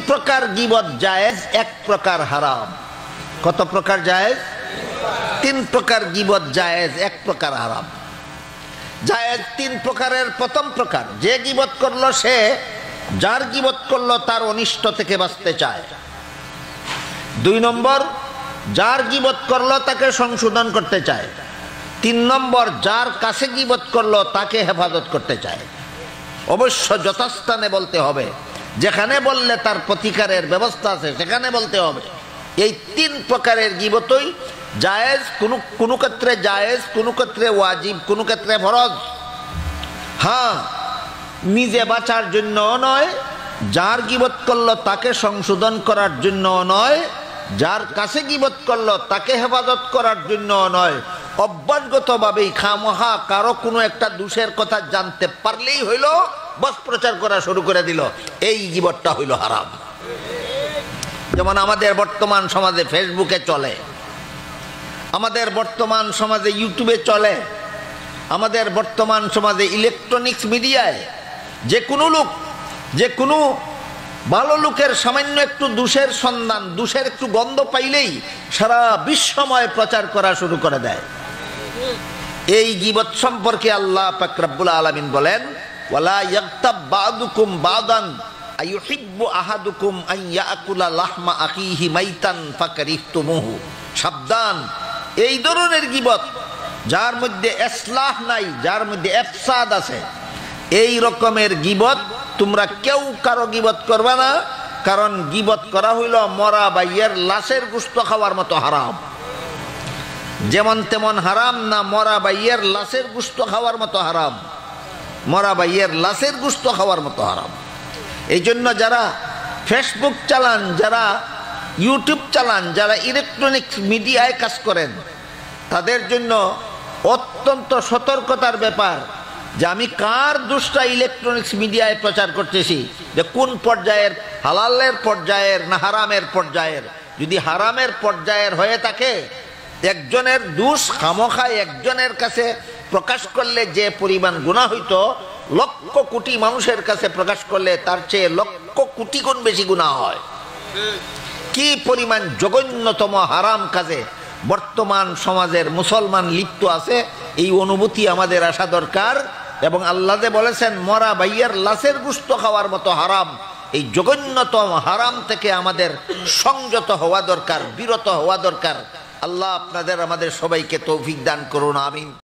প্রকার গীবত জায়েজ, এক প্রকার হারাম। কত প্রকার জায়েজ? 3 প্রকার গীবত জায়েজ, এক প্রকার হারাম। জায়েজ 3 প্রকারের। প্রথম প্রকার, যে গীবত করলো সে যার গীবত করলো তার অনিষ্ট থেকে বাঁচতে চায়। 2 নম্বর, যার গীবত করলো তাকে সংশোধন করতে চায়। 3 নম্বর, যার কাছে গীবত করলো তাকে হেফাজত করতে চায়। অবশ্য যথাস্থানে বলতে হবে, যেখানে বললে তার প্রতিকারের ব্যবস্থা আছে সেখানে বলতে হবে। এই 3 প্রকারের গীবতই জায়েজ, কোনো ক্ষেত্রে জায়েজ, কোনো ক্ষেত্রে ওয়াজিব, কোনো ক্ষেত্রে ফরজ। হ্যাঁ, নিজে বাঁচার জন্য নয়, যার গীবত করলো তাকে সংশোধন করার জন্য নয়, যার কাছে গীবত করলো তাকে হেফাজত করার জন্য নয়, অভ্যাসগতভাবেই খামোহা কারো কোনো একটা দোষের কথা জানতে পারলেই হইল বস প্রচার করা শুরু করে দিল, এই গীবতটা হইল হারাম। যেমন আমাদের বর্তমান সমাজে ফেসবুকে চলে, আমাদের বর্তমান সমাজে ইউটিউবে চলে, আমাদের বর্তমান সমাজে ইলেকট্রনিক্স মিডিয়ায় যে কোনো লোক, যে কোনো ভালো লোকের সামান্য একটু দোষের সন্ধান, দোষের একটু গন্ধ পাইলেই সারা বিশ্বময় প্রচার করা শুরু করে দেয়। এই গীবত সম্পর্কে আল্লাহ পাক রব্বুল আলামিন বলেন, ওয়ালা ইয়াগতাব বাদুকুম বাদান আইয়ুহিব্বু আহাদুকুম আন ইয়াকুলা লাহমা আখিহি মাইতান ফাকারিহতুমুহু। সাবধান, এই ধরনের গীবত যার মধ্যে ইসলাহ নাই, যার মধ্যে ইফসাদ আছে, এই রকমের গীবত তোমরা কেউ কারো গীবত করবে না, কারণ গীবত করা হইল মরা বাইয়ের লাশের গোশত খাওয়ার মতো হারাম। যেমন তেমন হারাম না, মরা বাইয়ের লাশের গোশত খাওয়ার মতো হারাম, মরা বাইয়ের লাশের গোশত খাওয়ার মতো হারাম। এই জন্য যারা ফেসবুক চালান, যারা ইউটিউব চালান, যারা ইলেকট্রনিক্স মিডিয়ায় কাজ করেন, তাদের জন্য অত্যন্ত সতর্কতার ব্যাপার যে আমি কার দোষটা ইলেকট্রনিক্স মিডিয়ায় প্রচার করতেছি, যে কোন পর্যায়ের, হালালের পর্যায়ের না হারামের পর্যায়ের। যদি হারামের পর্যায়ের হয়ে থাকে, একজনের দোষ খামোখায় একজনের কাছে প্রকাশ করলে যে পরিমাণ গুনাহ হইতো, লক্ষ কোটি মানুষের কাছে প্রকাশ করলে তার চেয়ে লক্ষ কোটি গুণ বেশি গুনাহ হয়। কি পরিমাণ জঘন্যতম হারাম কাজে বর্তমান সমাজের মুসলমান লিপ্ত আছে, এই অনুভূতি আমাদের আসা দরকার। এবং আল্লাহ যে বলেছেন মরা ভাইয়ের লাশের গোশত খাওয়ার মতো হারাম, এই জঘন্যতম হারাম থেকে আমাদের সংযত হওয়া দরকার, বিরত হওয়া দরকার। আল্লাহ আপনাদের আমাদের সবাইকে তৌফিক দান করুন, আমিন।